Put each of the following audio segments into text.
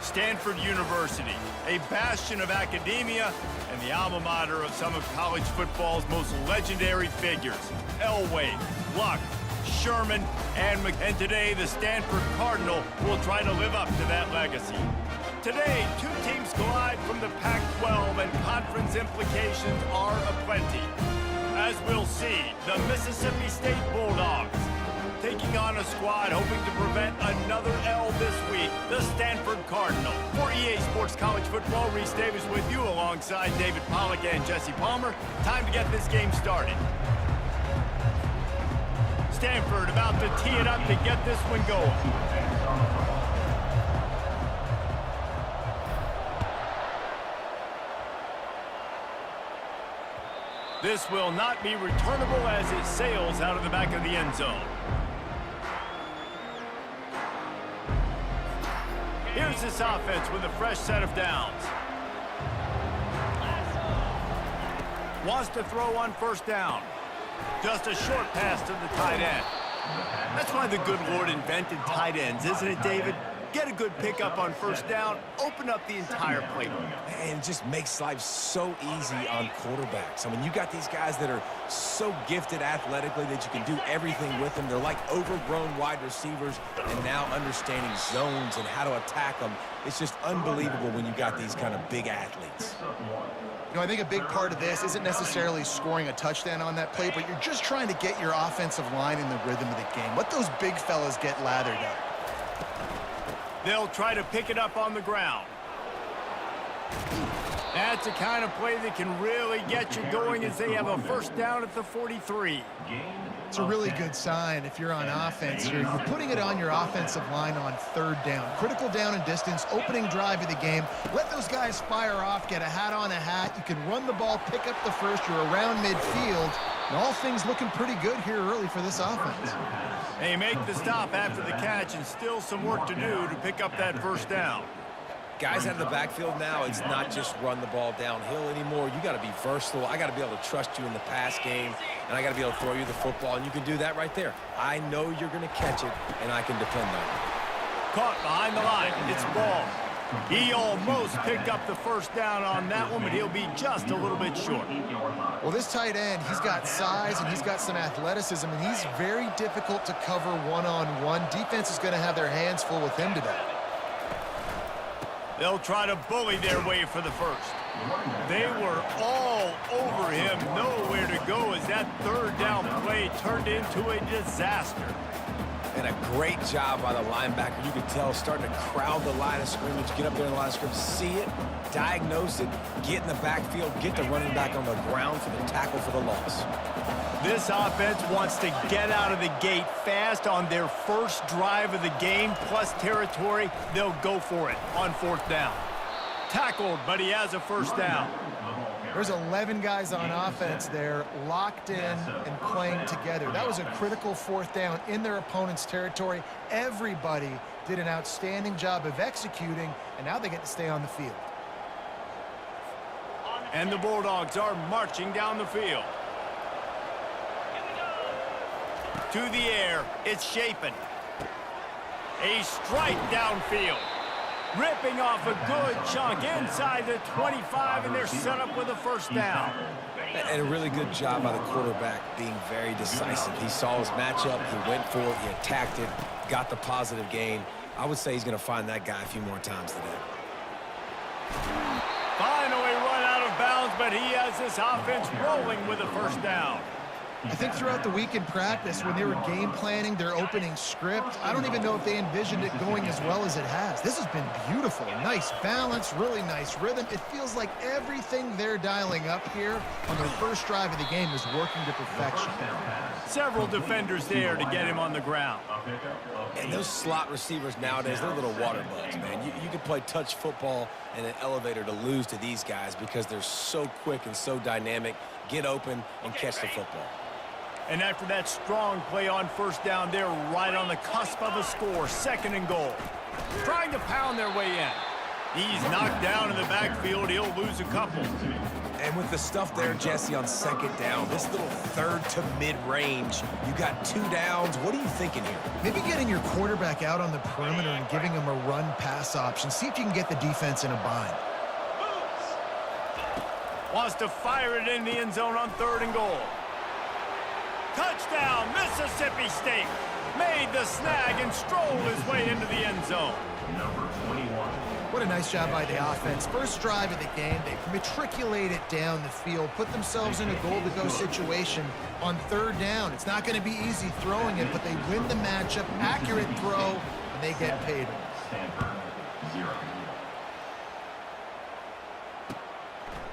Stanford University, a bastion of academia and the alma mater of some of college football's most legendary figures. Elway, Luck, Sherman, and today the Stanford Cardinal will try to live up to that legacy. Today, two teams collide from the Pac-12 and conference implications are aplenty. As we'll see, the Mississippi State Bulldogs taking on a squad hoping to prevent another L this week, the Stanford Cardinal. For EA Sports College Football, Reese Davis with you alongside David Pollack and Jesse Palmer. Time to get this game started. Stanford about to tee it up to get this one going. This will not be returnable as it sails out of the back of the end zone. Here's this offense with a fresh set of downs. Wants to throw on first down. Just a short pass to the tight end. That's why the good Lord invented tight ends, isn't it, David? Get a good pickup on first down, open up the entire playbook. And it just makes life so easy on quarterbacks. I mean, you got these guys that are so gifted athletically that you can do everything with them. They're like overgrown wide receivers, and now understanding zones and how to attack them. It's just unbelievable when you got these kind of big athletes. You know, I think a big part of this isn't necessarily scoring a touchdown on that play, but you're just trying to get your offensive line in the rhythm of the game. Let those big fellas get lathered up. They'll try to pick it up on the ground. That's the kind of play that can really get you going as they have a first down at the 43. It's a really good sign if you're on offense here. You're putting it on your offensive line on third down. Critical down and distance, opening drive of the game. Let those guys fire off, get a hat on a hat. You can run the ball, pick up the first. You're around midfield. And all things looking pretty good here early for this offense. They make the stop after the catch and still some work to do to pick up that first down. Guys out of the backfield now, it's not just run the ball downhill anymore. You got to be versatile. I got to be able to trust you in the pass game, and I got to be able to throw you the football, and you can do that right there. I know you're going to catch it, and I can depend on it. Caught behind the line. It's ball. He almost picked up the first down on that one, but he'll be just a little bit short. Well, this tight end, he's got size and he's got some athleticism, and he's very difficult to cover one-on-one. Defense is going to have their hands full with him today. They'll try to bully their way for the first. They were all over him, nowhere to go as that third down play turned into a disaster. And a great job by the linebacker. You could tell starting to crowd the line of scrimmage, get up there in the line of scrimmage, see it, diagnose it, get in the backfield, get the running back on the ground for the tackle for the loss. This offense wants to get out of the gate fast on their first drive of the game, plus territory. They'll go for it on fourth down. Tackled, but he has a first down. There's 11 guys on offense there locked in and playing together. That was a critical fourth down in their opponent's territory. Everybody did an outstanding job of executing, and now they get to stay on the field. And the Bulldogs are marching down the field. To the air, it's Shapen. A strike downfield. Ripping off a good chunk inside the 25, and they're set up with a first down. And a really good job by the quarterback being very decisive. He saw his matchup, he went for it, he attacked it, got the positive gain. I would say he's going to find that guy a few more times today. Finally run out of bounds, but he has this offense rolling with a first down. I think throughout the week in practice, when they were game planning their opening script, I don't even know if they envisioned it going as well as it has. This has been beautiful. Nice balance, really nice rhythm. It feels like everything they're dialing up here on their first drive of the game is working to perfection. Several defenders there to get him on the ground. And those slot receivers nowadays, they're little water bugs, man. You can play touch football in an elevator to lose to these guys because they're so quick and so dynamic. Get open and catch the football. And after that strong play on first down, they're right on the cusp of a score, 2nd and goal. Trying to pound their way in. He's knocked down in the backfield. He'll lose a couple. And with the stuff there, Jesse, on second down, this little third to mid-range, you got 2 downs. What are you thinking here? Maybe getting your quarterback out on the perimeter and giving him a run-pass option. See if you can get the defense in a bind. Wants to fire it in the end zone on 3rd and goal. Touchdown, Mississippi State. Made the snag and strolled his way into the end zone. What a nice job by the offense. First drive of the game, they matriculate it down the field, put themselves in a goal-to-go situation on 3rd down. It's not going to be easy throwing it, but they win the matchup, accurate throw, and they get paid.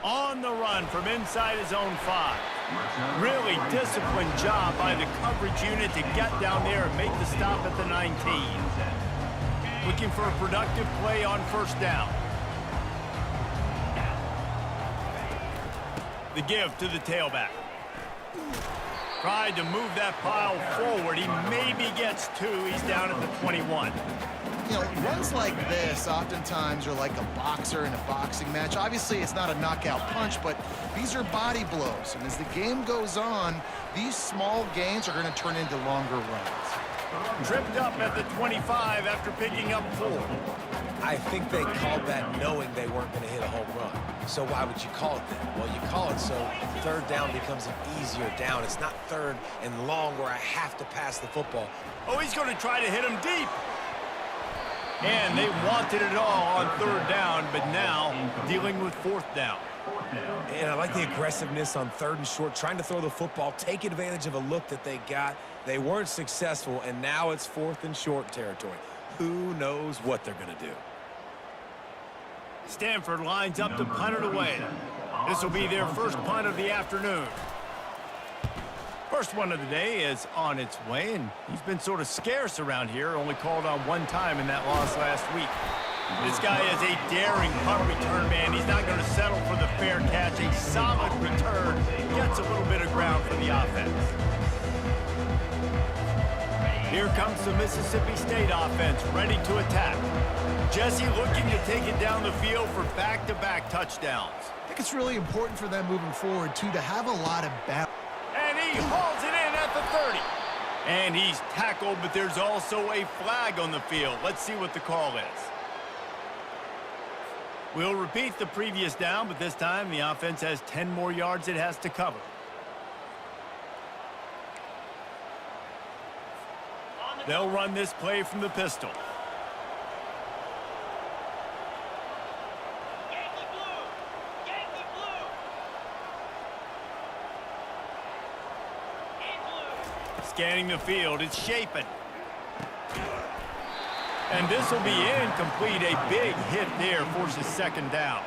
On the run from inside his own 5. Really disciplined job by the coverage unit to get down there and make the stop at the 19. Looking for a productive play on 1st down. The give to the tailback. Tried to move that pile forward. He maybe gets 2. He's down at the 21. You know, runs like this oftentimes are like a boxer in a boxing match. Obviously, it's not a knockout punch, but these are body blows. And as the game goes on, these small gains are going to turn into longer runs. Tripped up at the 25 after picking up 4. I think they called that knowing they weren't going to hit a home run. So why would you call it that? Well, you call it so 3rd down becomes an easier down. It's not 3rd and long where I have to pass the football. Oh, he's going to try to hit him deep. And they wanted it all on 3rd down, but now dealing with 4th down. And I like the aggressiveness on 3rd and short, trying to throw the football, take advantage of a look that they got. They weren't successful, and now it's 4th and short territory. Who knows what they're going to do? Stanford lines up to punt it away. This will be their first punt of the afternoon. First one of the day is on its way, and he's been sort of scarce around here, only called on 1 time in that loss last week. This guy is a daring punt return man. He's not going to settle for the fair catch. A solid return. Gets a little bit of ground for the offense. Here comes the Mississippi State offense, ready to attack. Jesse looking to take it down the field for back-to-back touchdowns. I think it's really important for them moving forward, too, to have a lot of balance. And he hauls it in at the 30. And he's tackled, but there's also a flag on the field. Let's see what the call is. We'll repeat the previous down, but this time the offense has 10 more yards it has to cover. They'll run this play from the pistol. Scanning the field, it's Shapen. And this will be incomplete. A big hit there forces 2nd down.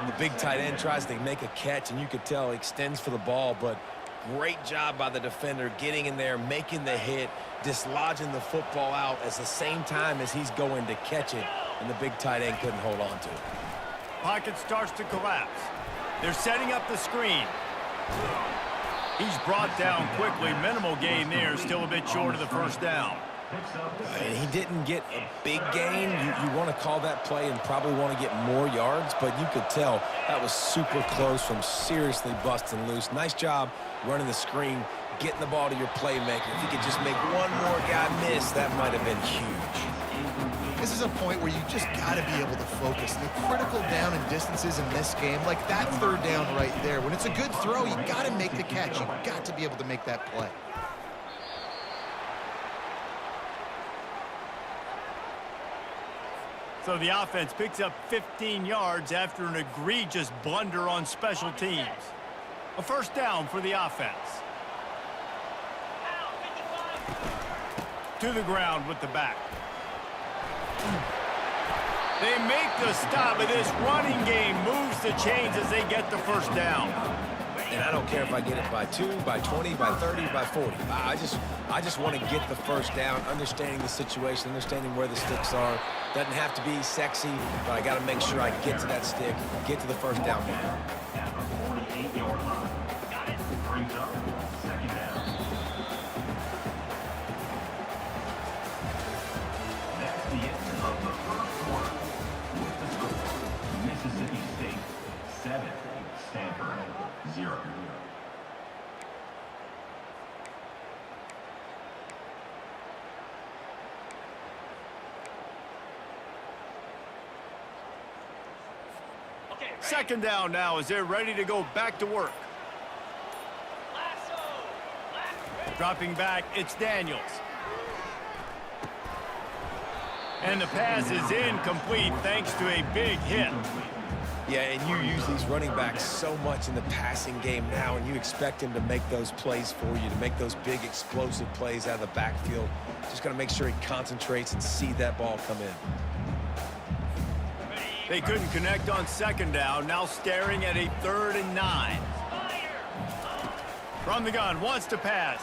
The big tight end tries to make a catch, and you could tell he extends for the ball, but great job by the defender getting in there, making the hit, dislodging the football out at the same time as he's going to catch it, and the big tight end couldn't hold on to it. Pocket starts to collapse. They're setting up the screen. He's brought down quickly. Minimal gain there, still a bit short of the 1st down. And he didn't get a big gain. You want to call that play and probably want to get more yards, but you could tell that was super close from seriously busting loose. Nice job running the screen, getting the ball to your playmaker. If you could just make one more guy miss, that might have been huge. This is a point where you just got to be able to focus. The critical down and distances in this game, like that 3rd down right there. When it's a good throw, you got to make the catch. You got to be able to make that play. So the offense picks up 15 yards after an egregious blunder on special teams. A 1st down for the offense. To the ground with the back. They make the stop, but this running game moves the chains as they get the 1st down. And I don't care if I get it by 2, by 20, by 30, by 40. I just want to get the 1st down, understanding the situation, understanding where the sticks are. Doesn't have to be sexy, but I got to make sure I get to that stick, get to the 1st down mark. Mississippi State 7, Stanford Second down now as they're ready to go back to work. Dropping back, it's Daniels. And the pass is incomplete thanks to a big hit. Yeah, and you use these running backs so much in the passing game now, and you expect him to make those plays for you, to make those big explosive plays out of the backfield. Just got to make sure he concentrates and see that ball come in. They couldn't connect on second down, now staring at a 3rd and 9. From the gun, wants to pass.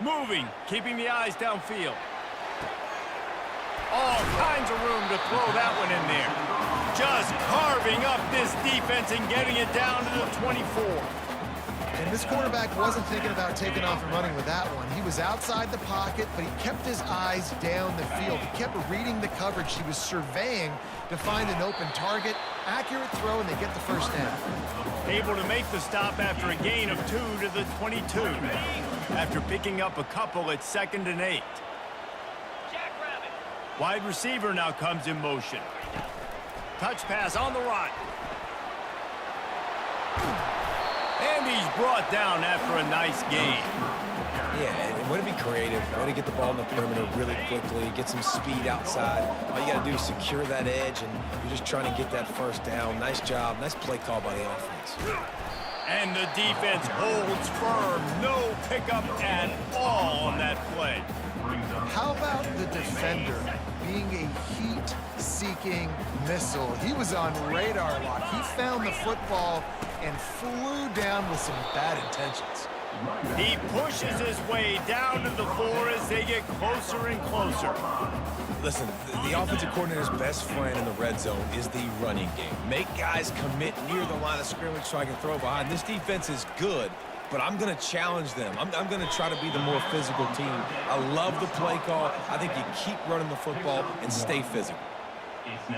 Moving, keeping the eyes downfield. All kinds of room to throw that one in there. Just carving up this defense and getting it down to the 24. And this quarterback wasn't thinking about taking off and running with that one. He was outside the pocket, but he kept his eyes down the field. He kept reading the coverage. He was surveying to find an open target. Accurate throw, and they get the first down. Able to make the stop after a gain of 2 to the 22. After picking up a couple at 2nd and 8. Wide receiver now comes in motion. Touch pass on the run. And he's brought down after a nice gain. Yeah, and way to be creative, way to get the ball in the perimeter really quickly, get some speed outside. All you got to do is secure that edge, and you're just trying to get that first down. Nice job. Nice play call by the offense. And the defense holds firm. No pickup at all on that play. How about the defender being a heat-seeking missile? He was on radar lock. He found the football and flew down with some bad intentions. He pushes his way down to the floor as they get closer and closer. Listen, the offensive coordinator's best friend in the red zone is the running game. Make guys commit near the line of scrimmage so I can throw behind. This defense is good, but I'm going to challenge them. I'm going to try to be the more physical team. I love the play call. I think you keep running the football and stay physical.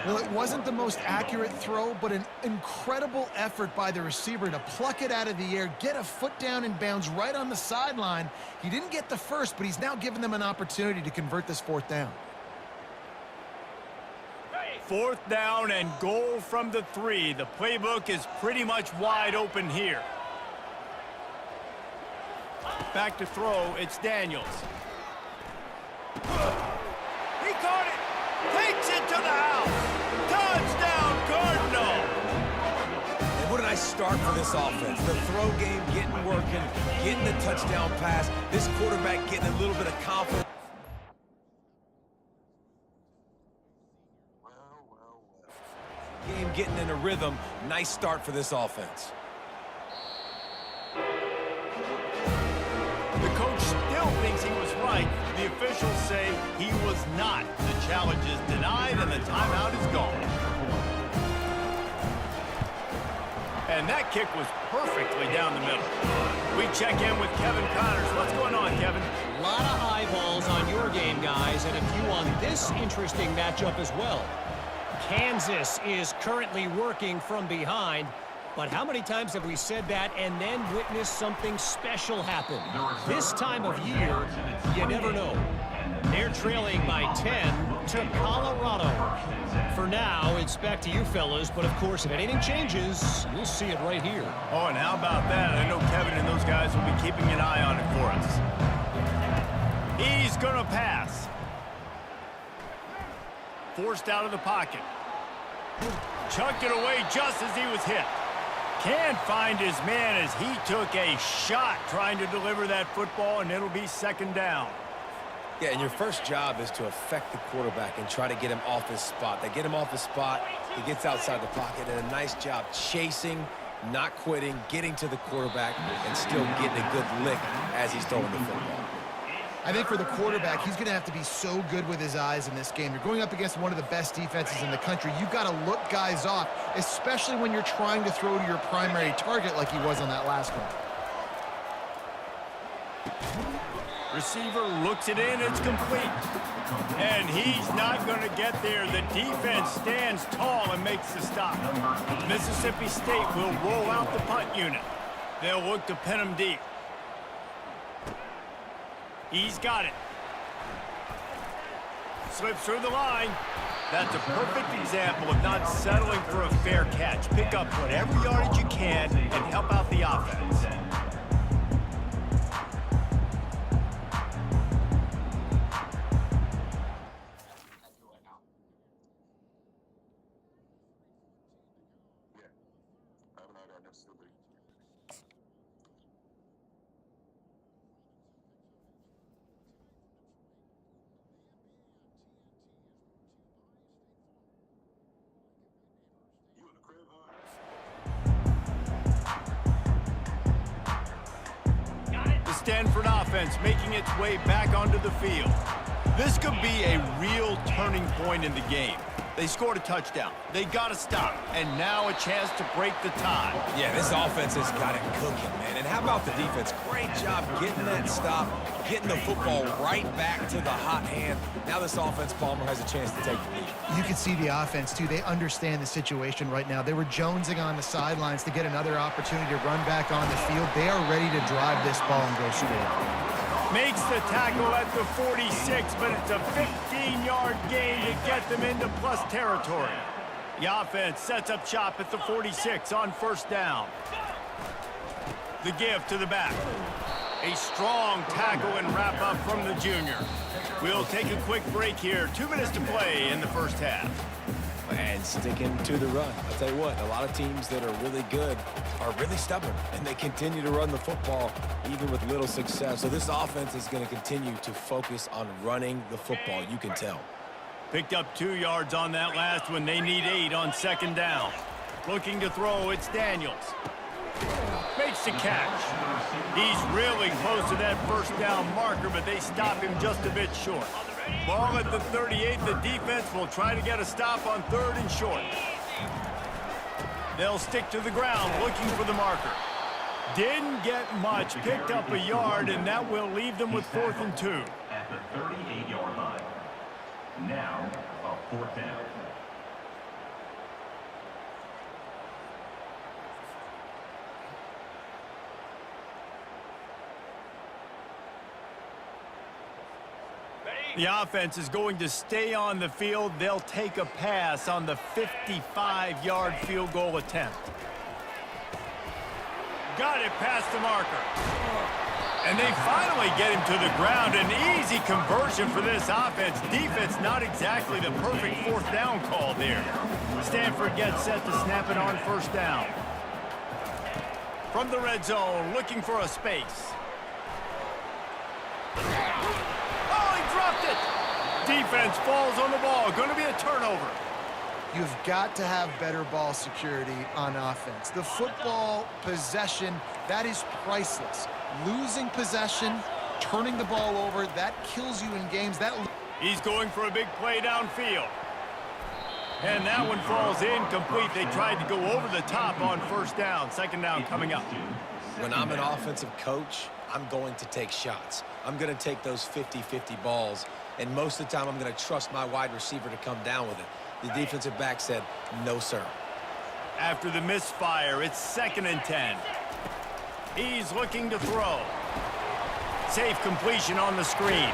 Well, it wasn't the most accurate throw, but an incredible effort by the receiver to pluck it out of the air, get a foot down in bounds right on the sideline. He didn't get the first, but he's now given them an opportunity to convert this 4th down. 4th down and goal from the 3. The playbook is pretty much wide open here. Back to throw, it's Daniels. He caught it! Takes it to the house! Touchdown, Cardinal! And what a nice start for this offense. The throw game getting working, getting the touchdown pass. This quarterback getting a little bit of confidence. Game getting in a rhythm. Nice start for this offense. The coach still thinks he was right. The officials say he was not. The challenge is denied and the timeout is gone. And that kick was perfectly down the middle. We check in with Kevin Connors. What's going on, Kevin? A lot of eyeballs on your game, guys, and a few on this interesting matchup as well. Kansas is currently working from behind, but how many times have we said that and then witnessed something special happen? This time of year, you never know. They're trailing by 10 to Colorado. For now, it's back to you fellas, but of course, if anything changes, you'll see it right here. Oh, and how about that? I know Kevin and those guys will be keeping an eye on it for us. He's going to pass. Forced out of the pocket. Chucked it away just as he was hit. Can't find his man as he took a shot trying to deliver that football, and it'll be 2nd down. Yeah, and your first job is to affect the quarterback and try to get him off his spot. They get him off his spot, he gets outside the pocket, and a nice job chasing, not quitting, getting to the quarterback, and still getting a good lick as he's throwing the football. I think for the quarterback, he's going to have to be so good with his eyes in this game. You're going up against one of the best defenses in the country. You've got to look guys off, especially when you're trying to throw to your primary target like he was on that last one. Receiver looks it in, it's complete. And he's not going to get there. The defense stands tall and makes the stop. Mississippi State will roll out the punt unit. They'll look to pin him deep. He's got it. Slips through the line. That's a perfect example of not settling for a fair catch. Pick up whatever yardage you can and help out the offense. Stanford offense making its way back onto the field. This could be a real turning point in the game. They scored a touchdown. They got to stop. And now a chance to break the tie. Yeah, this offense has got it cooking, man. And how about the defense? Great job getting that stop, getting the football right back to the hot hand. Now this offense, Palmer, has a chance to take the lead. You can see the offense, too. They understand the situation right now. They were jonesing on the sidelines to get another opportunity to run back on the field. They are ready to drive this ball and go score. Makes the tackle at the 46, but it's a 15-yard gain to get them into plus territory. The offense sets up shop at the 46 on first down. The give to the back. A strong tackle and wrap-up from the junior. We'll take a quick break here. 2 minutes to play in the first half. And sticking to the run. I'll tell you what, a lot of teams that are really good are really stubborn, and they continue to run the football even with little success. So this offense is going to continue to focus on running the football, you can tell. Picked up 2 yards on that last one. They need 8 on second down. Looking to throw, it's Daniels. Makes the catch. He's really close to that first down marker, but they stop him just a bit short. Ball at the 38. The defense will try to get a stop on 3rd and short. They'll stick to the ground looking for the marker. Didn't get much. Picked up a yard, and that will leave them with 4th and 2. At the 38-yard line. Now, a 4th down. The offense is going to stay on the field. They'll take a pass on the 55-yard field goal attempt. Got it past the marker. And they finally get him to the ground. An easy conversion for this offense. Defense not exactly the perfect 4th down call there. Stanford gets set to snap it on first down. From the red zone, looking for a space. Defense falls on the ball. Going to be a turnover. You've got to have better ball security on offense. The football possession, that is priceless. Losing possession, turning the ball over, that kills you in games. He's going for a big play downfield. And that one falls incomplete. They tried to go over the top on first down. Second down coming up. When I'm an offensive coach, I'm going to take shots. I'm going to take those 50-50 balls. And most of the time, I'm going to trust my wide receiver to come down with it. The defensive back said, no, sir. After the misfire, it's 2nd and 10. He's looking to throw. Safe completion on the screen.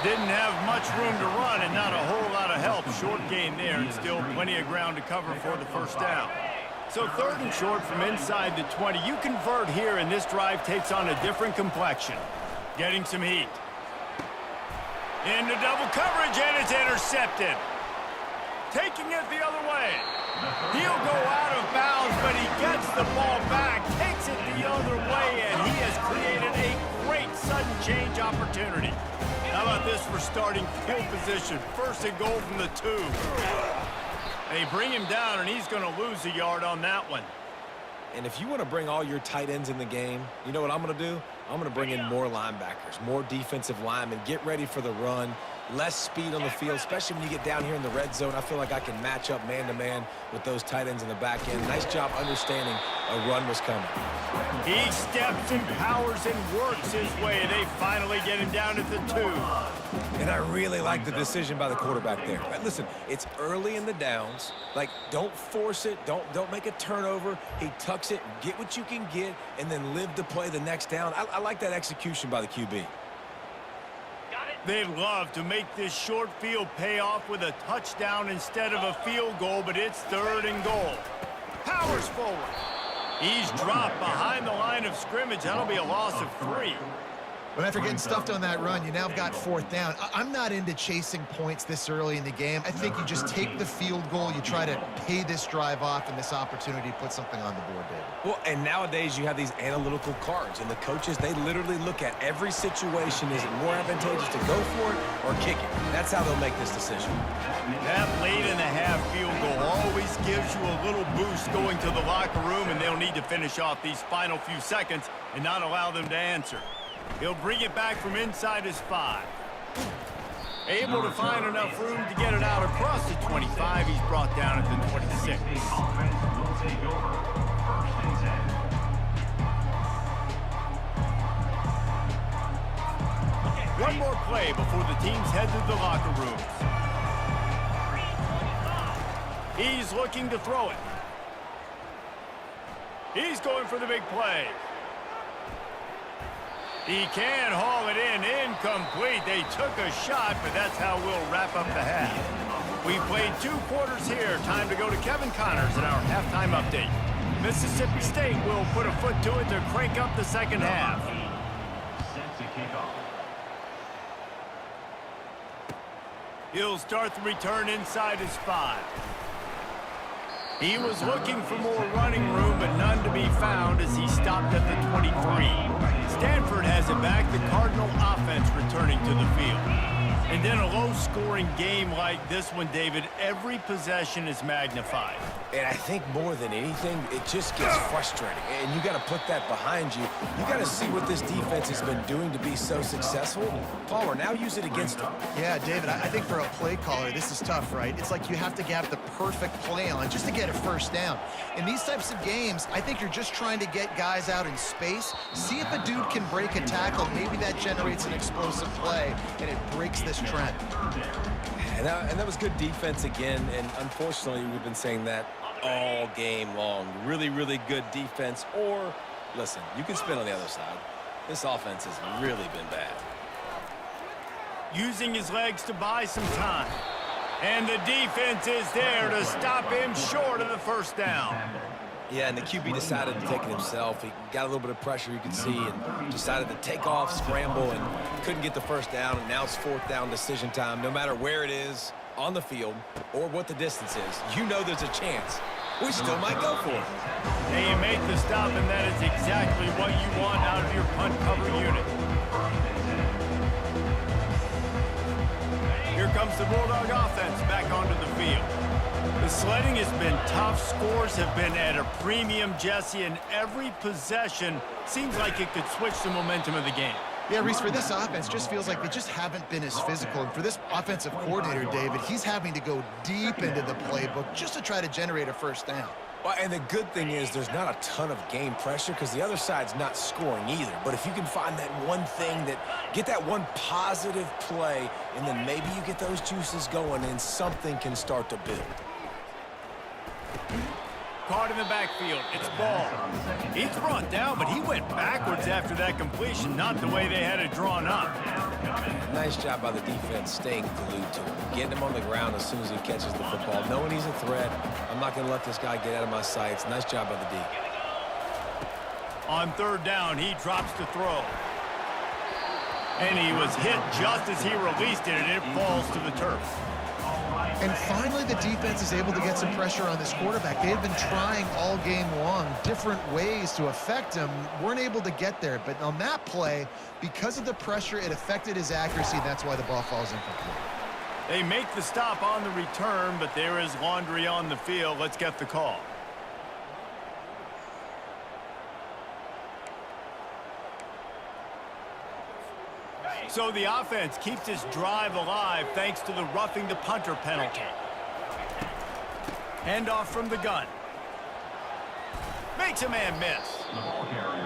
Didn't have much room to run and not a whole lot of help. Short gain there and still plenty of ground to cover for the first down. So 3rd and short from inside the 20. You convert here and this drive takes on a different complexion. Getting some heat. Into double coverage, and it's intercepted. Taking it the other way. He'll go out of bounds, but he gets the ball back, takes it the other way, and he has created a great sudden change opportunity. How about this for starting field position? 1st and goal from the 2. They bring him down, and he's going to lose a yard on that one. And if you want to bring all your tight ends in the game, you know what I'm going to do? I'm going to bring in more linebackers, more defensive linemen, get ready for the run, less speed on the field, especially when you get down here in the red zone. I feel like I can match up man-to-man with those tight ends in the back end. Nice job understanding a run was coming. He steps and powers and works his way. They finally get him down at the 2. And I really like the decision by the quarterback there. But listen, it's early in the downs. Like, don't force it. Don't make a turnover. He tucks it, get what you can get, and then live to play the next down. I like that execution by the QB. Got it. They'd love to make this short field pay off with a touchdown instead of a field goal, but it's 3rd and goal. Powers forward. He's dropped behind the line of scrimmage. That'll be a loss of 3. But after getting stuffed on that run, you now got 4th down. I'm not into chasing points this early in the game. I think you just take the field goal, you try to pay this drive off, and this opportunity to put something on the board, David. Well, and nowadays you have these analytical cards, and the coaches, they literally look at every situation. Is it more advantageous to go for it or kick it? That's how they'll make this decision. That late in the half field goal always gives you a little boost going to the locker room, and they'll need to finish off these final few seconds and not allow them to answer. He'll bring it back from inside his 5. Able to find enough room to get it out across the 25. He's brought down at the 26. Offense will take over 1st and 10. One more play before the teams head to the locker rooms. He's looking to throw it. He's going for the big play. He can haul it in, incomplete. They took a shot, but that's how we'll wrap up the half. We played 2 quarters here. Time to go to Kevin Connors in our halftime update. Mississippi State will put a foot to it to crank up the second half. Set to kick off. He'll start the return inside his 5. He was looking for more running room, but none to be found as he stopped at the 23. Stanford has it back, the Cardinal offense returning to the field. And in a low-scoring game like this one, David, every possession is magnified. And I think more than anything, it just gets frustrating. And you got to put that behind you. You got to see what this defense has been doing to be so successful. Palmer, now use it against them. Yeah, David, I think for a play caller, this is tough, right? It's like you have to have the perfect play on just to get a 1st down. In these types of games, I think you're just trying to get guys out in space, see if a dude can break a tackle. Maybe that generates an explosive play, and it breaks this trend. And that was good defense again, and unfortunately, we've been saying that all game long. Really, really good defense. Or, listen, you can spin on the other side. This offense has really been bad. Using his legs to buy some time. And the defense is there to stop him short of the 1st down. Yeah, and the QB decided to take it himself. He got a little bit of pressure, you can see, and decided to take off, scramble, and couldn't get the 1st down. And now it's 4th down decision time. No matter where it is on the field or what the distance is, you know there's a chance. We still might go for it. And you make the stop, and that is exactly what you want out of your punt cover unit. Here comes the Bulldog offense back onto the field. The sledding has been tough. Scores have been at a premium, Jesse, and every possession seems like it could switch the momentum of the game. Yeah, Reese, for this offense, just feels like they just haven't been as physical. And for this offensive coordinator, David, he's having to go deep into the playbook just to try to generate a 1st down. Well, and the good thing is there's not a ton of game pressure because the other side's not scoring either. But if you can find that one thing, get that one positive play, and then maybe you get those juices going and something can start to build. Caught in the backfield. It's ball. He's brought down, but he went backwards after that completion, not the way they had it drawn up. Nice job by the defense staying glued to him, getting him on the ground as soon as he catches the football, knowing he's a threat. I'm not going to let this guy get out of my sights. Nice job by the D. On 3rd down, he drops to throw. And he was hit just as he released it, and it falls to the turf. And finally, the defense is able to get some pressure on this quarterback. They've been trying all game long different ways to affect him. Weren't able to get there. But on that play, because of the pressure, it affected his accuracy. That's why the ball falls incomplete. They make the stop on the return, but there is laundry on the field. Let's get the call. So the offense keeps this drive alive thanks to the roughing the punter penalty. Handoff from the gun. Makes a man miss.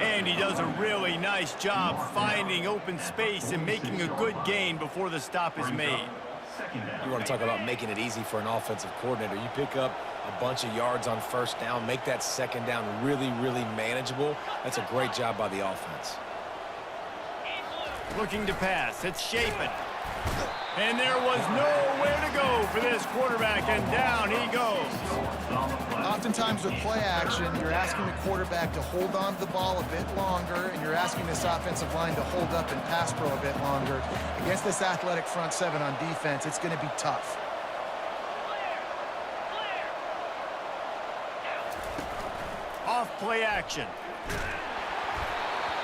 And he does a really nice job finding open space and making a good gain before the stop is made. You want to talk about making it easy for an offensive coordinator. You pick up a bunch of yards on 1st down, make that 2nd down really, really manageable. That's a great job by the offense. Looking to pass. It's Shapen. And there was nowhere to go for this quarterback, and down he goes. Oftentimes with play action, you're asking the quarterback to hold on to the ball a bit longer, and you're asking this offensive line to hold up and pass pro a bit longer. Against this athletic front seven on defense, it's going to be tough. Off play action.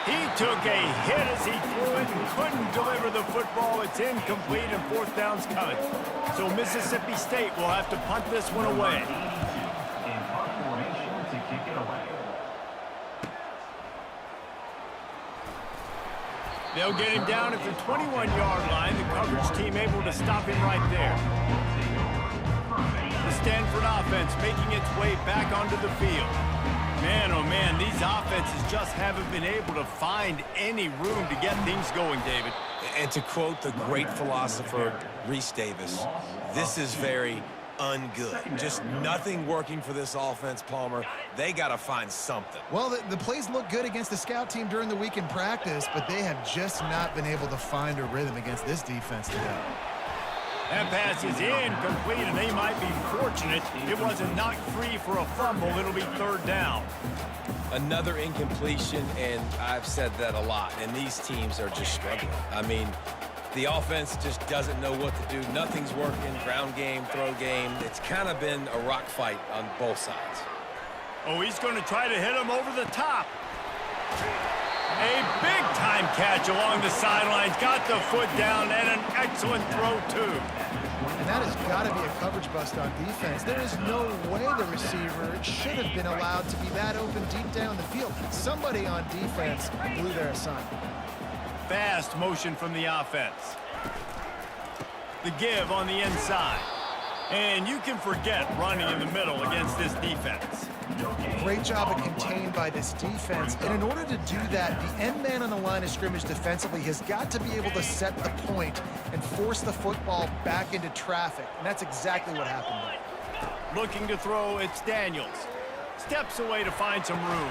He took a hit as he threw it and couldn't deliver the football. It's incomplete and fourth down's coming. So Mississippi State will have to punt this one away. In punt formation to kick it away. They'll get him down at the 21-yard line. The coverage team able to stop him right there. The Stanford offense making its way back onto the field. Man, oh man, these offenses just haven't been able to find any room to get things going, David. And to quote the great philosopher Reese Davis, this is very ungood. Just nothing working for this offense, Palmer. They got to find something. Well, the plays look good against the scout team during the week in practice, but they have just not been able to find a rhythm against this defense today. That pass is incomplete, and they might be fortunate it wasn't knocked free for a fumble. It'll be third down. Another incompletion, and I've said that a lot, and these teams are just struggling. I mean, the offense just doesn't know what to do. Nothing's working. Ground game, throw game. It's kind of been a rock fight on both sides. Oh, he's going to try to hit him over the top. A big-time catch along the sidelines. Got the foot down, and an excellent throw, too. And that has got to be a coverage bust on defense. There is no way the receiver should have been allowed to be that open deep down the field. Somebody on defense blew their assignment. Fast motion from the offense. The give on the inside. And you can forget running in the middle against this defense. Great job of contained by this defense. And in order to do that, the end man on the line of scrimmage defensively has got to be able to set the point and force the football back into traffic. And that's exactly what happened there. Looking to throw, it's Daniels. Steps away to find some room.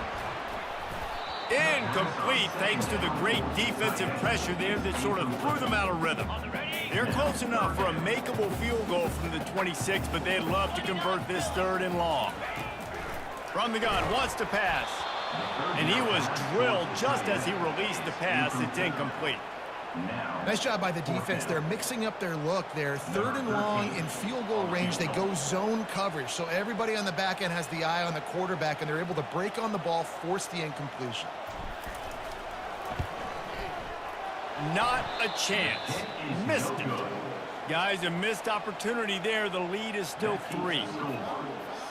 Incomplete thanks to the great defensive pressure there that sort of threw them out of rhythm. They're close enough for a makeable field goal from the 26, but they'd love to convert this third and long. From the gun, wants to pass. And he was drilled just as he released the pass. It's incomplete. Nice job by the defense. They're mixing up their look. They're third and long in field goal range. They go zone coverage. So everybody on the back end has the eye on the quarterback, and they're able to break on the ball, force the incompletion. Not a chance. Missed it. Guys, a missed opportunity there. The lead is still 3.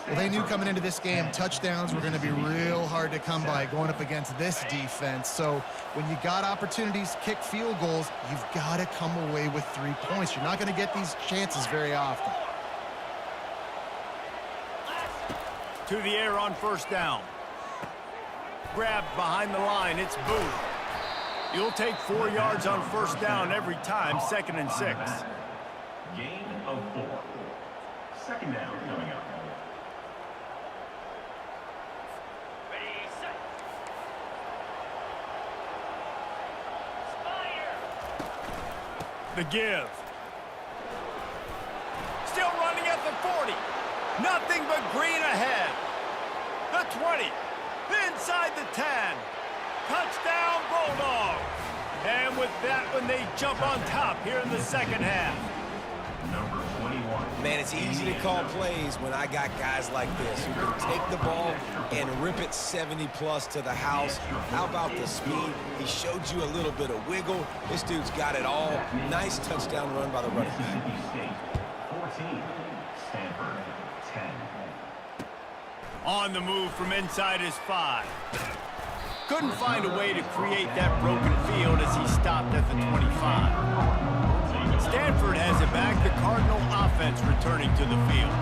Well, they knew coming into this game, touchdowns were going to be real hard to come by going up against this defense. So when you got opportunities to kick field goals, you've got to come away with 3 points. You're not going to get these chances very often. To the air on first down. Grabbed behind the line. It's Booth. You'll take 4 yards on first down every time, 2nd and 6. Gain of 4. Second down coming up. The give. Still running at the 40. Nothing but green ahead. The 20. Inside the 10. Touchdown Bulldogs. And with that one, they jump on top here in the second half. Number 21. Man, it's easy to call plays when I got guys like this who can take the ball and rip it 70-plus to the house. How about the speed? He showed you a little bit of wiggle. This dude's got it all. Nice touchdown run by the running back. Mississippi State 14. Stanford 10. On the move from inside his 5. Couldn't find a way to create that broken field as he stopped at the 25. Stanford has it back. The Cardinal offense returning to the field.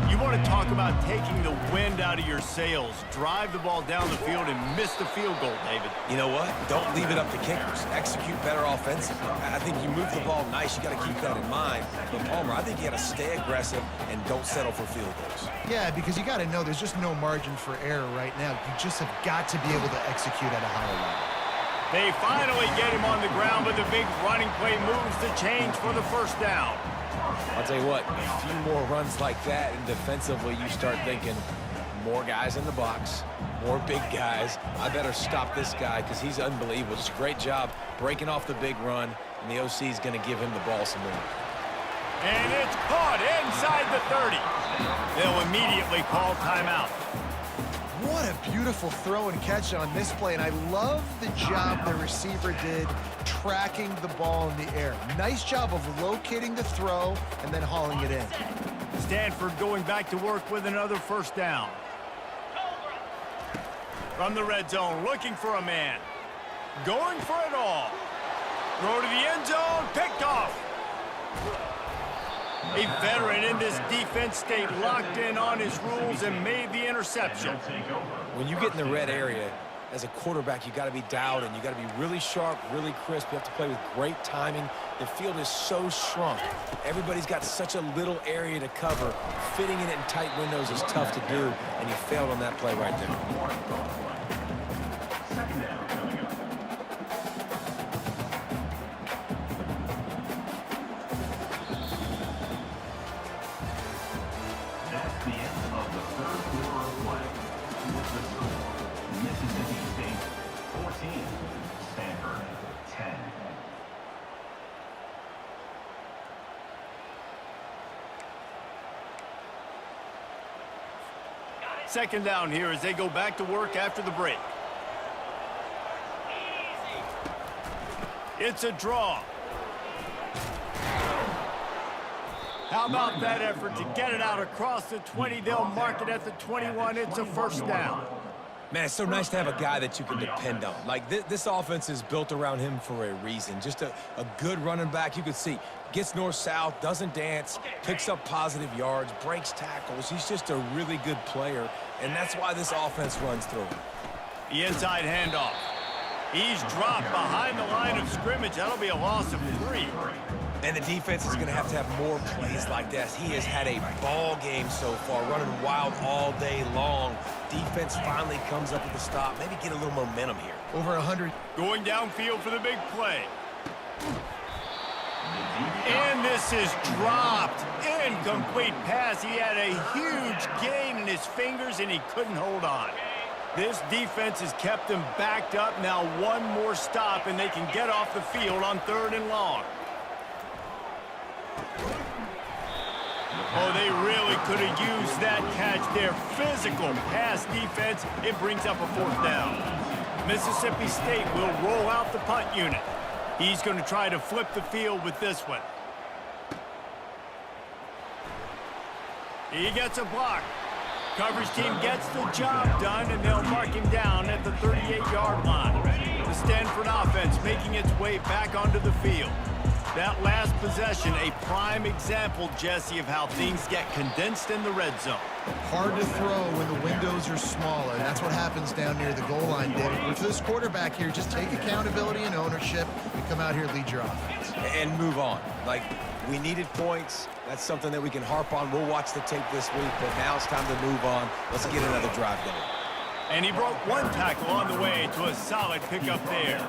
You want to talk about taking the wind out of your sails. Drive the ball down the field and miss the field goal, David. You know what? Don't leave it up to kickers. Execute better offensively. I think you move the ball nice. You got to keep that in mind. But Palmer, I think you got to stay aggressive and don't settle for field goals. Yeah, because you got to know there's just no margin for error right now. You just have got to be able to execute at a higher level. They finally get him on the ground, but the big running play moves the chains for the first down. I'll tell you what, a few more runs like that, and defensively you start thinking, more guys in the box, more big guys. I better stop this guy because he's unbelievable. Just a great job breaking off the big run, and the OC is going to give him the ball some more. And it's caught inside the 30. They'll immediately call timeout. What a beautiful throw and catch on this play, and I love the job the receiver did tracking the ball in the air. Nice job of locating the throw and then hauling it in. Stanford going back to work with another first down. From the red zone, looking for a man. Going for it all. Throw to the end zone, picked off. A veteran in this defense stayed locked in on his rules and made the interception. When you get in the red area, as a quarterback, you got to be dialed in. You got to be really sharp, really crisp. You have to play with great timing. The field is so shrunk. Everybody's got such a little area to cover. Fitting it in tight windows is tough to do, and you failed on that play right there. Second down coming up. That's the end of the third quarter of play. With the score, Mississippi State 14, Stanford 10. Second down here as they go back to work after the break. It's a draw. How about that effort to get it out across the 20? They'll mark it at the 21. It's a first down. Man, it's so nice to have a guy that you can depend on. Like, this offense is built around him for a reason. Just a good running back. You can see, gets north-south, doesn't dance, picks up positive yards, breaks tackles. He's just a really good player, and that's why this offense runs through him. The inside handoff. He's dropped behind the line of scrimmage. That'll be a loss of 3. And the defense is going to have more plays like this. He has had a ball game so far, running wild all day long. Defense finally comes up with the stop. Maybe get a little momentum here. Over 100. Going downfield for the big play. And this is dropped. Incomplete pass. He had a huge gain in his fingers, and he couldn't hold on. This defense has kept them backed up. Now one more stop, and they can get off the field on 3rd and long. Oh, they really could have used that catch there. Physical pass defense. It brings up a 4th down. Mississippi State will roll out the punt unit. He's going to try to flip the field with this one. He gets a block. Coverage team gets the job done, and they'll mark him down at the 38-yard line. The Stanford offense making its way back onto the field. That last possession, a prime example, Jesse, of how things get condensed in the red zone. Hard to throw when the windows are smaller. That's what happens down near the goal line, David. But for this quarterback here, just take accountability and ownership and come out here and lead your offense. And move on. Like, we needed points. That's something that we can harp on. We'll watch the tape this week, but now it's time to move on. Let's get another drive going. And he broke one tackle on the way to a solid pickup there.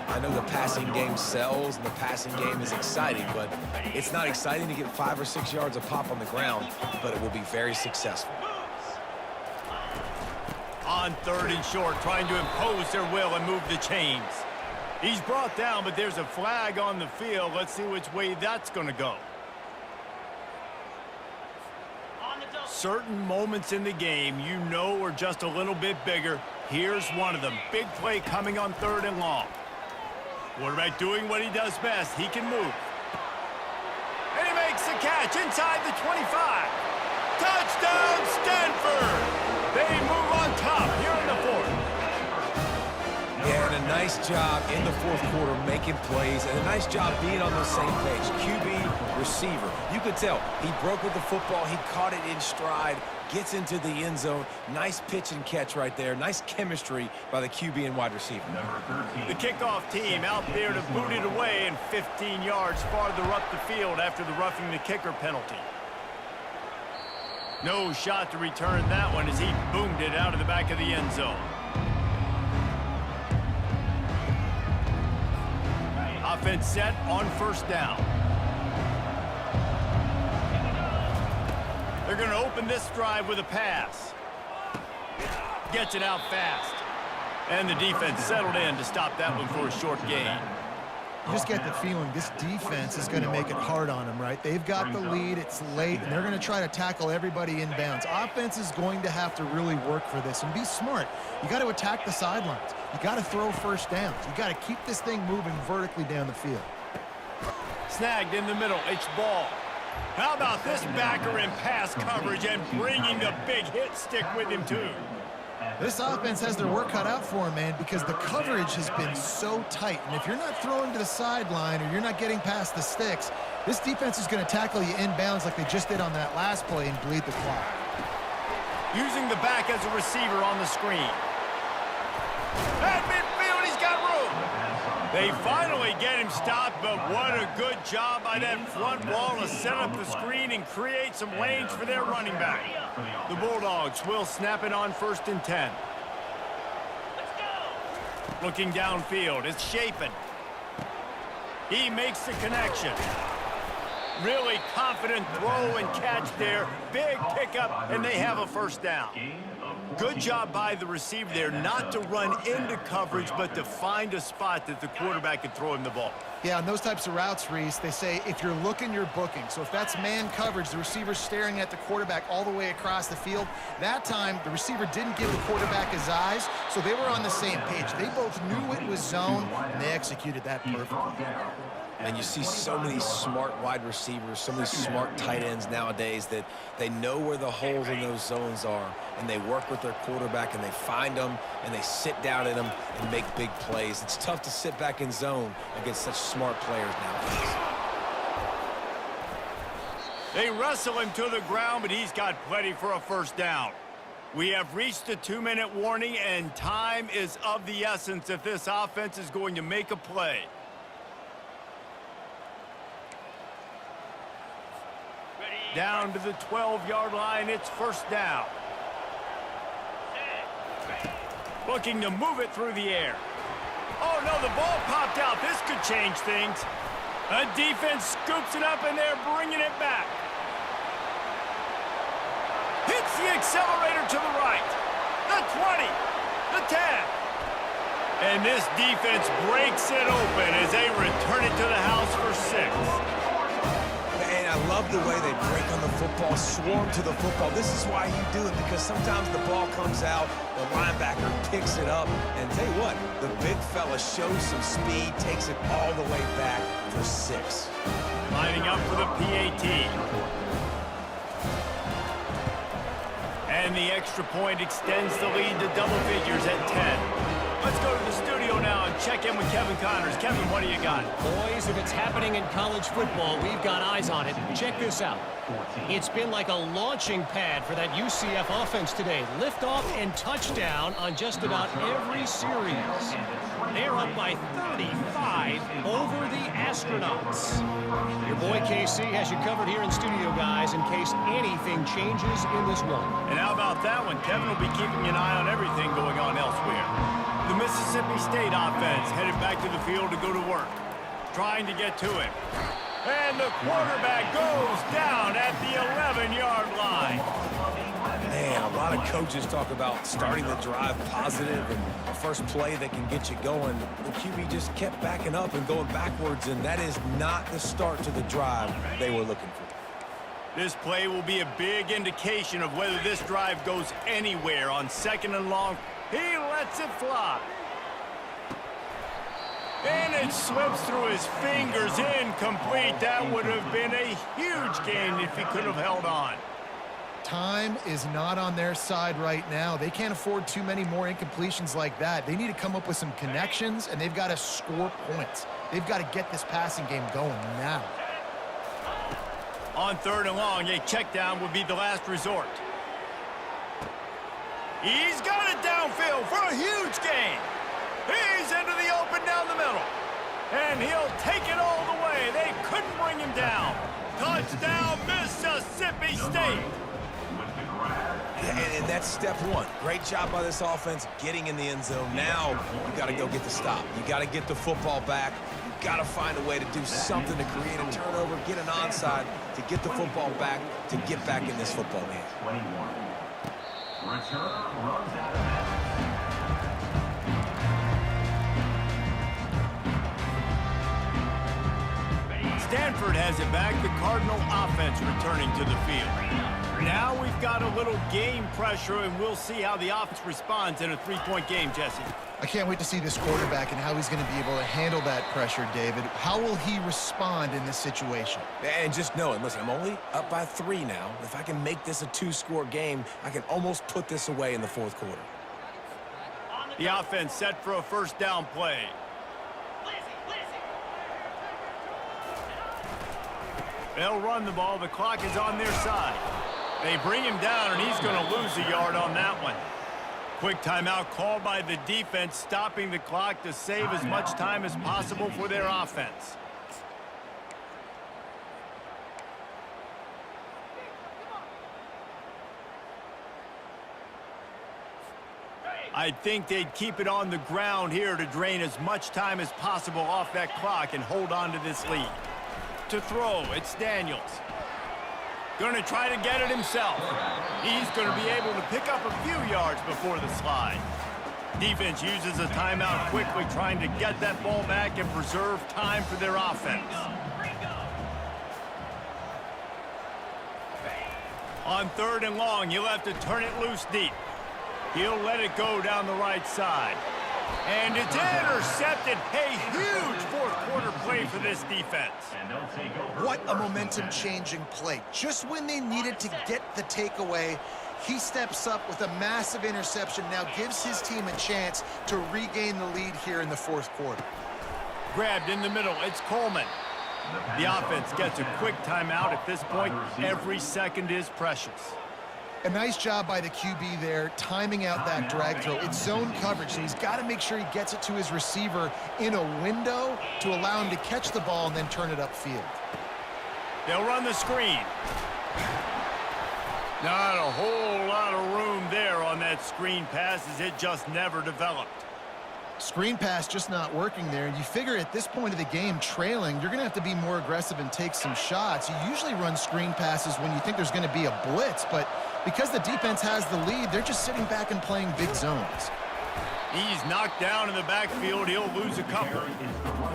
I know the passing game sells and the passing game is exciting, but it's not exciting to get 5 or 6 yards a pop on the ground, but it will be very successful. On 3rd and short, trying to impose their will and move the chains. He's brought down, but there's a flag on the field. Let's see which way that's going to go. Certain moments in the game you know are just a little bit bigger. Here's one of them. Big play coming on 3rd and long. Quarterback doing what he does best. He can move. And he makes the catch inside the 25. Touchdown, Stanford! They move on top here in the 4th. Yeah, and a nice job in the 4th quarter making plays, and a nice job being on the same page. QB, receiver. You could tell he broke with the football. He caught it in stride, gets into the end zone. Nice pitch and catch right there. Nice chemistry by the QB and wide receiver. The kickoff team out there to boot it away and 15 yards farther up the field after the roughing the kicker penalty. No shot to return that one as he boomed it out of the back of the end zone. offense set on first down. They're going to open this drive with a pass. Gets it out fast. And the defense settled in to stop that one for a short gain. You just get the feeling this defense is going to make it hard on them, right? They've got the lead, it's late, and they're going to try to tackle everybody inbounds. Offense is going to have to really work for this and be smart. You got to attack the sidelines. You got to throw first downs. You got to keep this thing moving vertically down the field. Snagged in the middle, it's Ball. How about this backer in pass coverage and bringing the big hit stick with him too? This offense has their work cut out for them, man, because the coverage has been so tight. And if you're not throwing to the sideline or you're not getting past the sticks, this defense is going to tackle you inbounds like they just did on that last play and bleed the clock. Using the back as a receiver on the screen. At midfield, he's got room. They finally get him stopped, but what a good job by that front wall to set up the screen and create some lanes for their running back. The Bulldogs will snap it on 1st and 10. Looking downfield, it's Chapin. He makes the connection. Really confident throw and catch there. Big pickup, and they have a first down. Good job by the receiver there not to run into coverage, but to find a spot that the quarterback could throw him the ball. Yeah, on those types of routes, Reese, they say if you're looking, you're booking. So if that's man coverage, the receiver's staring at the quarterback all the way across the field. That time, the receiver didn't give the quarterback his eyes, so they were on the same page. They both knew it was zone, and they executed that perfectly. And you see so many smart wide receivers, so many smart tight ends nowadays that they know where the holes in those zones are, and they work with their quarterback, and they find them, and they sit down in them and make big plays. It's tough to sit back in zone against such smart players nowadays. They wrestle him to the ground, but he's got plenty for a first down. We have reached the 2-minute warning, and time is of the essence if this offense is going to make a play. Down to the 12-yard line, it's first down. Looking to move it through the air. Oh, no, the ball popped out. This could change things. The defense scoops it up, and they're bringing it back. Hits the accelerator to the right. The 20, the 10. And this defense breaks it open as they return it to the house for 6. I love the way they break on the football, swarm to the football. This is why you do it, because sometimes the ball comes out, the linebacker picks it up, and tell you what, the big fella shows some speed, takes it all the way back for 6. Lining up for the PAT. And the extra point extends the lead to double figures at 10. Let's go to the studio now and check in with Kevin Connors. Kevin, what do you got? Boys, if it's happening in college football, we've got eyes on it. Check this out. It's been like a launching pad for that UCF offense today. Liftoff and touchdown on just about every series. They're up by 35 over the Astronauts. Your boy KC has you covered here in studio, guys, in case anything changes in this one. And how about that one? Kevin will be keeping an eye on everything going on elsewhere. The Mississippi State offense headed back to the field to go to work, trying to get to it. And the quarterback goes down at the 11-yard line. Man, a lot of coaches talk about starting the drive positive and a first play that can get you going. The QB just kept backing up and going backwards, and that is not the start to the drive they were looking for. This play will be a big indication of whether this drive goes anywhere on 2nd and long. He lets it fly. And it slips through his fingers, incomplete. That would have been a huge gain if he could have held on. Time is not on their side right now. They can't afford too many more incompletions like that. They need to come up with some connections, and they've got to score points. They've got to get this passing game going now. On 3rd and long, a check down would be the last resort. He's got it downfield for a huge gain. He's into the open down the middle. And he'll take it all the way. They couldn't bring him down. Touchdown, Mississippi State. And that's step one. Great job by this offense getting in the end zone. Now you got to go get the stop. You got to get the football back. You got to find a way to do something to create a turnover, get an onside, to get the football back, to get back in this football game. 21. Return runs out of bounds. Stanford has it back, the Cardinal offense returning to the field. Now we've got a little game pressure, and we'll see how the offense responds in a three-point game, Jesse. I can't wait to see this quarterback and how he's going to be able to handle that pressure, David. How will he respond in this situation? And just know it. Listen, I'm only up by 3 now. If I can make this a 2-score game, I can almost put this away in the fourth quarter. The offense set for a first down play. They'll run the ball. The clock is on their side. They bring him down, and he's going to lose a yard on that one. Quick timeout called by the defense, stopping the clock to save as much time as possible for their offense. I think they'd keep it on the ground here to drain as much time as possible off that clock and hold on to this lead. To throw, it's Daniels. Going to try to get it himself. He's going to be able to pick up a few yards before the slide. Defense uses a timeout quickly, trying to get that ball back and preserve time for their offense. On 3rd and long, he'll have to turn it loose deep. He'll let it go down the right side. And it's intercepted. A huge fourth-quarter play for this defense. What a momentum-changing play. Just when they needed to get the takeaway, he steps up with a massive interception, now gives his team a chance to regain the lead here in the fourth quarter. Grabbed in the middle, it's Coleman. The offense gets a quick timeout at this point. Every second is precious. A nice job by the QB there, timing out that drag throw. It's zone coverage, so he's got to make sure he gets it to his receiver in a window to allow him to catch the ball and then turn it upfield. They'll run the screen. Not a whole lot of room there on that screen pass, as it just never developed. Screen pass just not working there. You figure at this point of the game, trailing, you're going to have to be more aggressive and take some shots. You usually run screen passes when you think there's going to be a blitz, but because the defense has the lead, they're just sitting back and playing big zones. He's knocked down in the backfield. He'll lose a couple.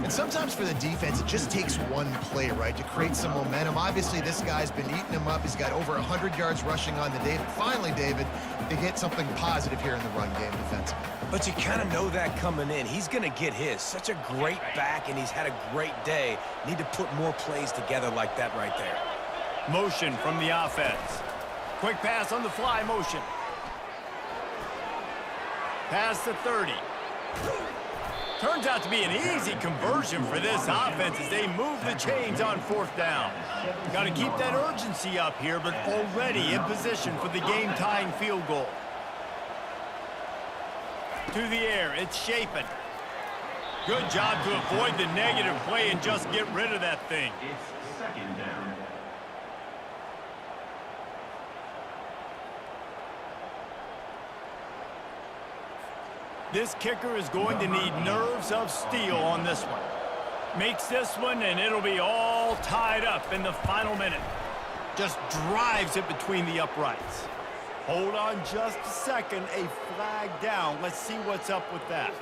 And sometimes for the defense, it just takes one play, right, to create some momentum. Obviously, this guy's been eating him up. He's got over 100 yards rushing on the day. But finally, David, they get something positive here in the run game defensively. But you kind of know that coming in. He's going to get his. Such a great back, and he's had a great day. Need to put more plays together like that right there. Motion from the offense. Quick pass on the fly motion. Pass to 30. Turns out to be an easy conversion for this offense as they move the chains on 4th down. Got to keep that urgency up here, but already in position for the game-tying field goal. To the air, it's Shapen. Good job to avoid the negative play and just get rid of that thing. It's 2nd down. This kicker is going to need nerves of steel on this one. Makes this one, and it'll be all tied up in the final minute. Just drives it between the uprights. Hold on just a second. A flag down. Let's see what's up with that.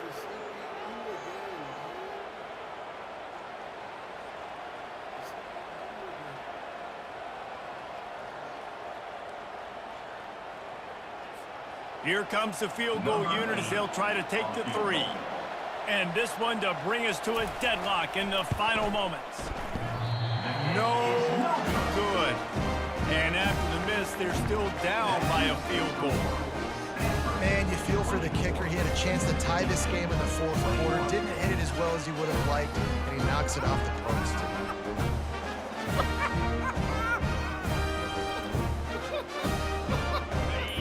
Here comes the field goal unit as they'll try to take the 3. And this one to bring us to a deadlock in the final moments. No good. And after the miss, they're still down by a field goal. Man, you feel for the kicker. He had a chance to tie this game in the fourth quarter. Didn't hit it as well as he would have liked, and he knocks it off the post.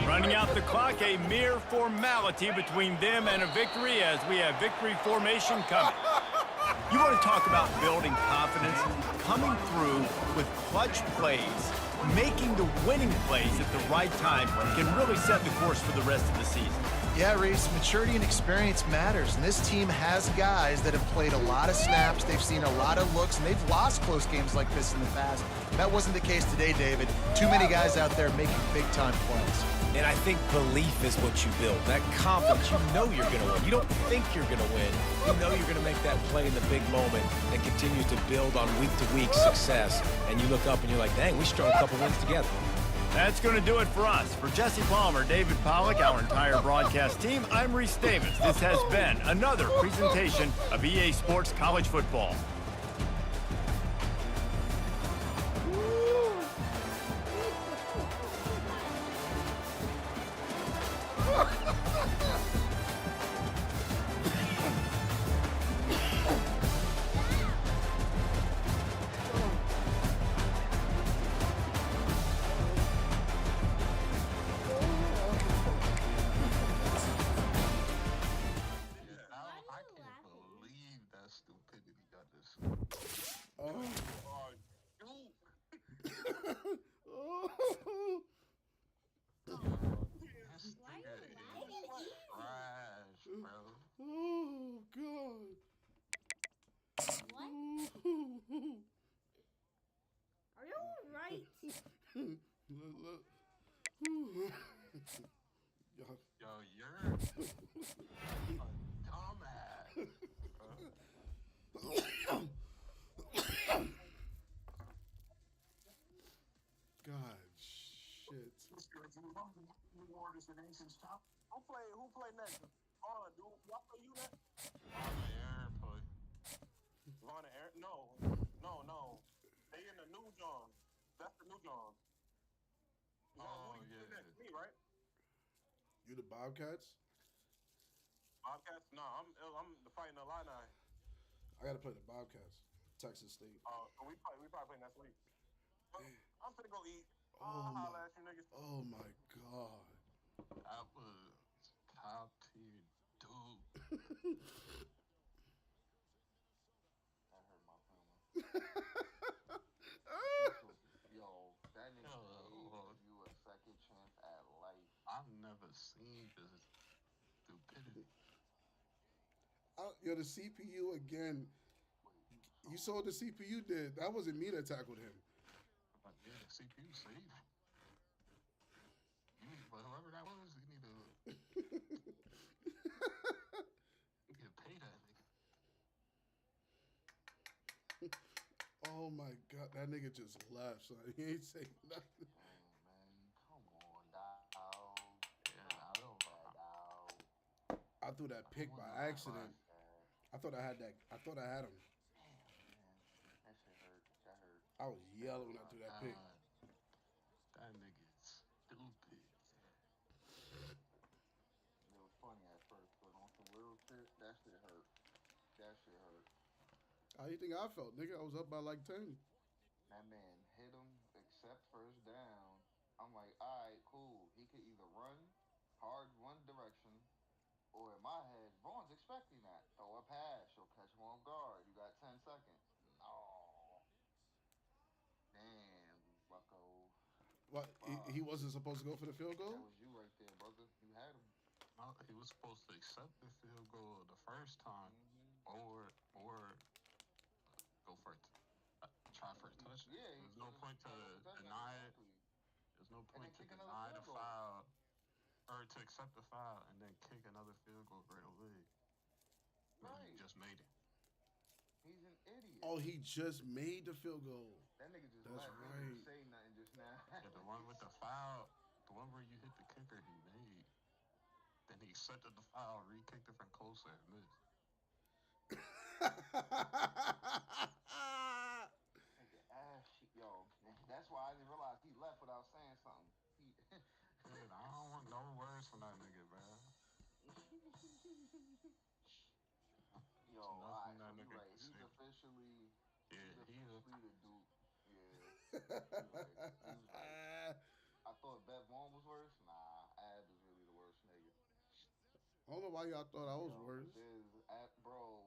Running out the clock, a mere formality between them and a victory as we have victory formation coming. You want to talk about building confidence? Coming through with clutch plays, making the winning plays at the right time can really set the course for the rest of the season. Yeah, Reese, maturity and experience matters, and this team has guys that have played a lot of snaps, they've seen a lot of looks, and they've lost close games like this in the past. That wasn't the case today, David. Too many guys out there making big-time plays. And I think belief is what you build. That confidence, you know you're going to win. You don't think you're going to win. You know you're going to make that play in the big moment and continue to build on week-to-week success. And you look up and you're like, dang, we strung a couple wins together. That's going to do it for us. For Jesse Palmer, David Pollack, our entire broadcast team, I'm Reese Davis. This has been another presentation of EA Sports College Football. I can't believe that stupidity got this. This nigga is trash, bro. Oh, God. Are you alright? Look. Yo, you're a dumbass. God, shit. Who play next? Dude, y'all play you next? Aaron play. Vaughn and Aaron? No. They in the new John. That's the new John. Oh, Who do you play yeah. next? Me, right? You the Bobcats? Bobcats? No, I'm fighting the Illini. I gotta play the Bobcats. Texas State. So we probably play next week. But I'm finna go eat. Oh Holla at you niggas. my God. That was top tier dude. That hurt my feelings. Yo, that nigga gave you a second chance at life. I've never seen this stupidity. Yo, the CPU again. You saw what the CPU did. That wasn't me that tackled him. Like, yeah, the CPU safe. But whoever that was, you need to get paid that nigga. Oh my God, that nigga just left, so he ain't saying nothing. Man, come on, dog. Yeah, I don't Dog. I threw that pick by accident. I thought I had that. I thought I had him. That shit hurt. That hurt. I was yelling when I threw that pick. That nigga's stupid. It was funny at first, but on some real shit, that shit hurt. That shit hurt. How you think I felt, nigga? I was up by like 10. That man hit him, except first down. I'm like, all right, cool. He could either run hard one direction, or in my head, Vaughn's expecting that. Throw a pass. You'll catch him off guard. You got 10 seconds. No. Damn, bucko. What? He wasn't supposed to go for the field That goal? was you right there, brother. You had him. No, he was supposed to accept the field goal the first time, or go for it. Try for a touchdown. Yeah, There's no point to touchdown, deny it. exactly. There's no point to kick another deny the field goal. foul, or to accept the foul and then kick another field goal right away. But Right. he just made it. He's an idiot. Oh, he just made the field goal. That nigga just That's let me right. say nothing just now. Yeah, the one with the foul, the one where you hit the kicker, he made. Then he accepted the foul, re-kicked it from closer and missed. Nigga, yo, that's why I didn't realize he left without saying something. Dude, I don't want no words from that nigga, man. Yo, Nothing alright, that so you nigga right. can He's say. officially, Yeah, he is. the dude. Yeah. He was right. I thought Bet Vaughn was worse. Nah, Ab is really the worst nigga. I don't know why y'all thought I was Yo, worse. Bro,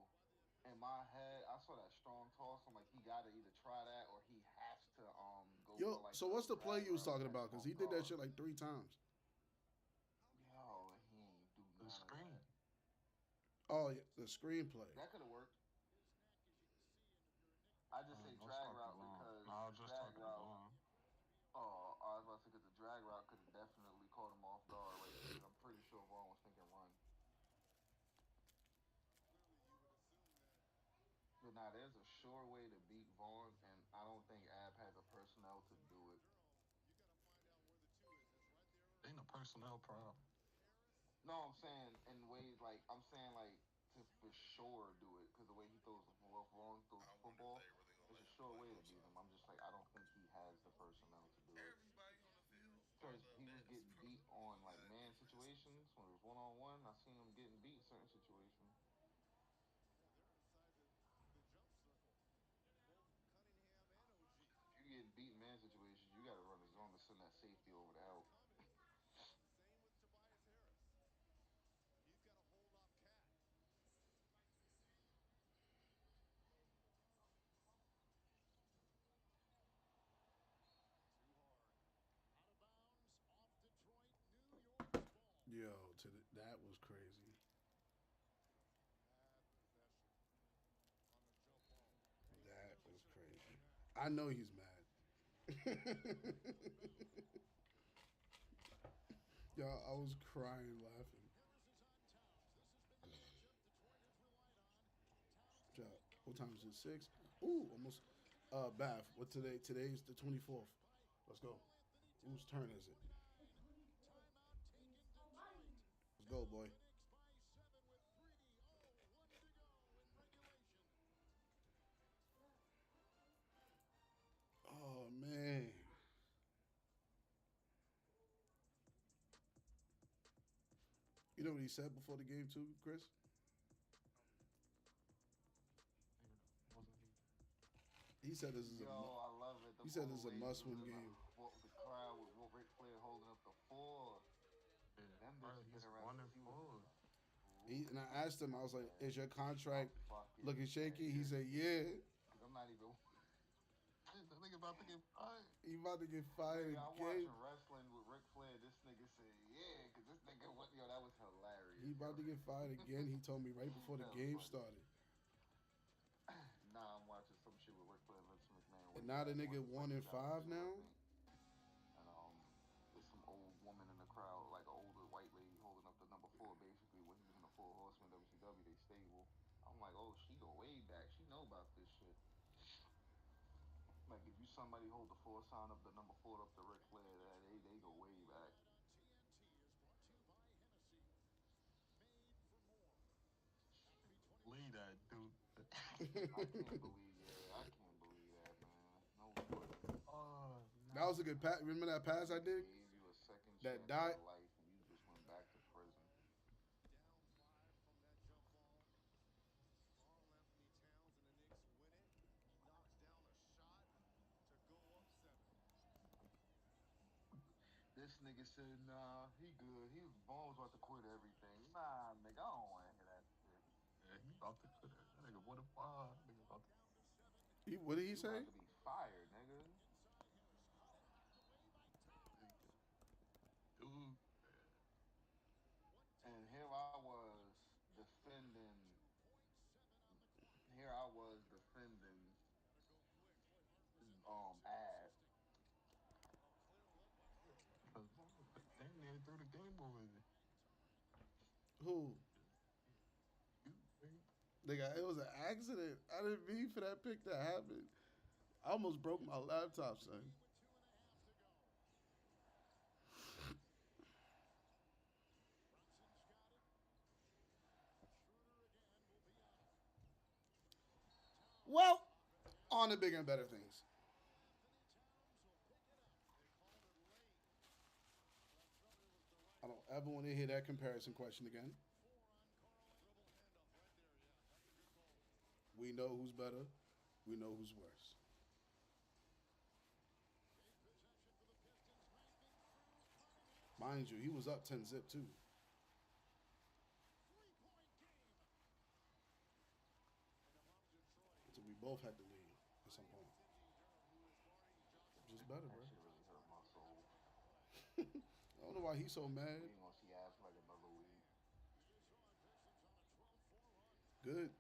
in my head, I saw that strong toss. I'm like, he gotta either try that or he has to go. Yo, for like so what's the play you was drag talking route about? Because he did that shit like 3 times. Yo, he ain't do Oh, yeah, the screenplay. That could have worked. I just say drag route because drag route. Oh, I was about to say because the drag route could have definitely caught him off guard right there. I'm pretty sure Vaughn was thinking run. But now there's a sure way to beat Vaughn, and I don't think Ab has the personnel to do it. Ain't a personnel problem. No, I'm saying in ways like to for sure do it because the way he throws Vaughn throws the football, it's a sure way to beat him. I'm just like I don't think he has the personnel to do it. Because he was getting beat on like man situations when it was 1-on-1. I seen him getting beat in certain situations. If you get beat in man situations, you got to run the zone to send that safety over to help. Yo, that was crazy. That was crazy. I know he's mad. Yo, I was crying laughing. What time is it? 6? Ooh, almost. Bath. What today? Today's the 24th. Let's go. Whose turn is it? Let's go, boy. Oh, man. You know what he said before the game, too, Chris? He said this is I love it. He said this is a must-win game. The crowd with Ric Flair holding up the 4. Yeah, Them bro, bitches he's been around 1 since and he was 4. And I asked him, I was like, is your contract fucking looking shaky? He said, yeah. Because I'm not even. That nigga about to get fired. He about to get fired I'm again. watching wrestling with Ric Flair. This nigga said, yeah, because this nigga, that was hilarious. He about to get fired again. He told me right before the game started. Nah, I'm watching some shit with Ric Flair and Vince McMahon. And now the nigga 1-5 now? And there's some old woman in the crowd, like an older white lady holding up the number 4, basically, when he was in the 4 Horsemen WCW, they stable. I'm like, oh, she go way back. She know about this shit. Like, if you somebody hold the 4 sign up, the number 4 up to Ric Flair, they go way back. Leave that, dude. I can't believe that, man. No fucking. Oh, no. That was a good pass. Remember that pass I did? Gave you a second That chance died. at life, and you just went back to prison. This nigga said, nah, he good. Vaughn was about to quit everything. Nah, nigga, I don't want to hear that shit. Yeah, he about to quit. That nigga 1 and 5. Nigga about to. What did he say? About to be fired, nigga. Dude. And here I was defending. Ab. Damn near threw the game over. Who? Nigga, it was an accident. I didn't mean for that pick to happen. I almost broke my laptop, son. Well, on to bigger and better things. I don't ever want to hear that comparison question again. We know who's better. We know who's worse. Mind you, he was up 10-zip too. So we both had to leave at some point. Just better, bro. That shit really hurt my soul. I don't know why he's so mad. You ain't gonna see Abs like another week. Good.